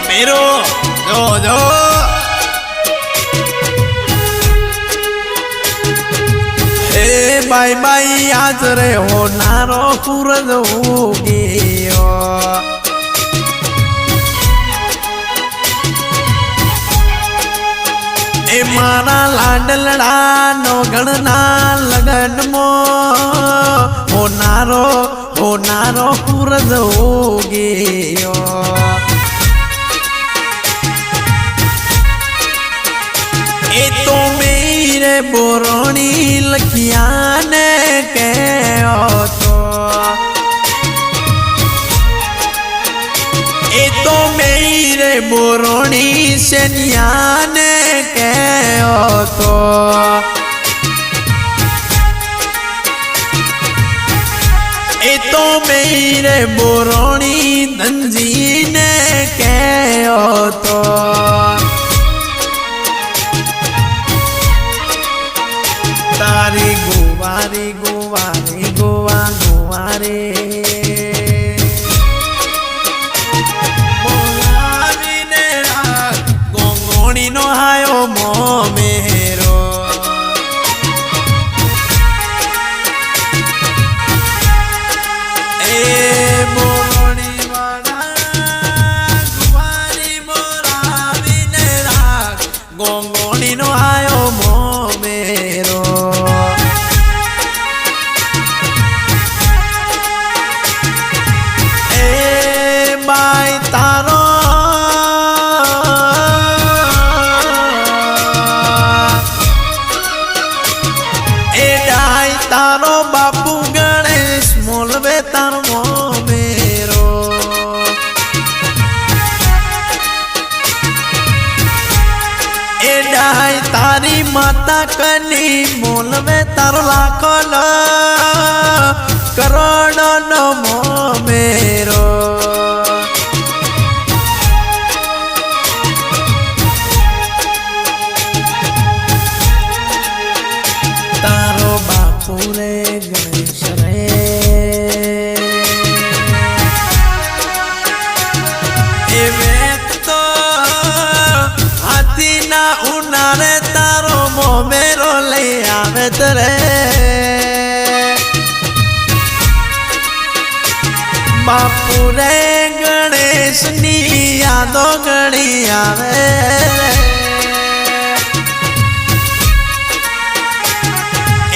मेरो जो जो ए बाई बाई आज रे हो नारो सूरज उगियो ए मारा लाडलड़ा नो गणना लगन मो हो नारो सूरज उगियो ए तो मेरे बोरोनी लखिया ने कहो तो ए तो मेरे बोरोनी सेनिया ने कहो तो ए तो मेरे बोरोनी धनजी ने कहो तो तारी गुवारी गुवारी गुवा गुवारे मोलावी ने गोंगोणी नो हायो मो मेरो ए मोरणी वाला गुवारी मोलावी ने गोंगोणी नो हायो मो मेरो बाई तारो ए डाई तारो बापू गणेश मोलवे तारो मो मेरो ए डाई तारी माता कनी मोलवे तारो लाखो करोड़ो नो मो मेरो तारो बापू रे गणेश रे ए तो हाथी ना उनारे तारो मो मेरो ले आवे रे बापू रे गणेश नी यादो गणी आवे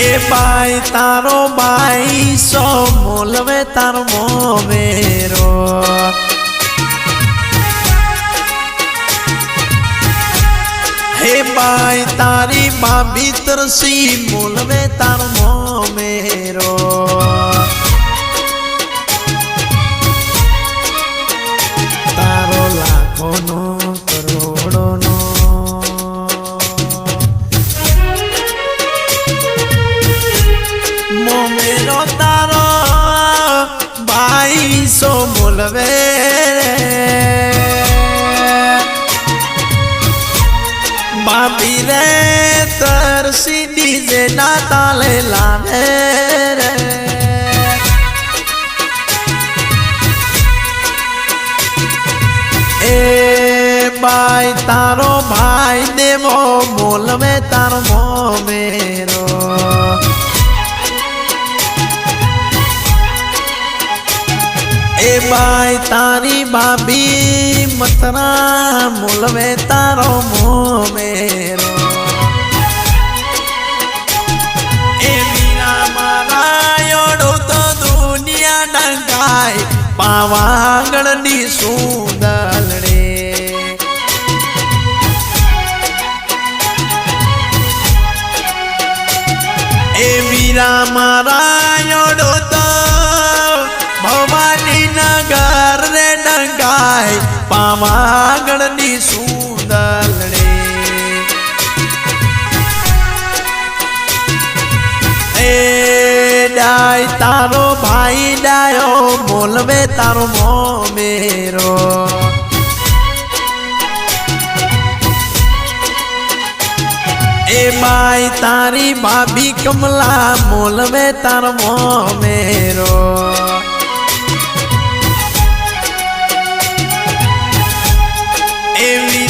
ए बाई तारो बाई सो मोलवे तारो मो मेरो हे बाई तारी भाभी तरसी मोलवे तारो मो मेरो तारो लाखो नो करोड़ो नो मो मेरो तारो भाई सो मोलवे भाभी रे तरसी डीजे ना ताले लाने रे ए बाई तारो भाई देवो मोलवे तारो मो मेरो ए बाई तारी भाभी मतरा मोलवे तारो मो मेरो ए मीरा मारा योड़ो तो दुनिया डंगाई पावागढ़ नी सुंदलड़े ए मीरा मारा योड़ो तो भवानी नगर रे डंगाई पावागढ़ नी सुंदलड़े ए डाई तारो भाई डायो मोलवे तारो मो मेरो ए माई तारी भाभी कमला मोलवे तारो मो मेरो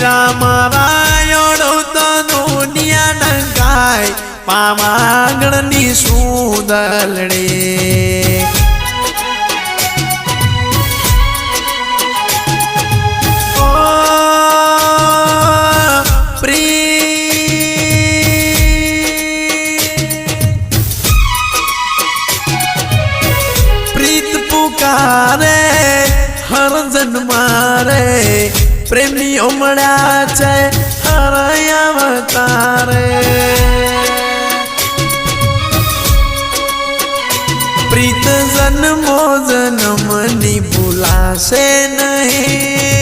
રામરાયોડો તો દુનિયા ડંકાય પાવાગઢની સુદલડે पुकारे हर जन्मारे प्रेमी उमड़ा छे हर अवतारे प्रीत जन्मो जन्मनी भूलाशे नहीं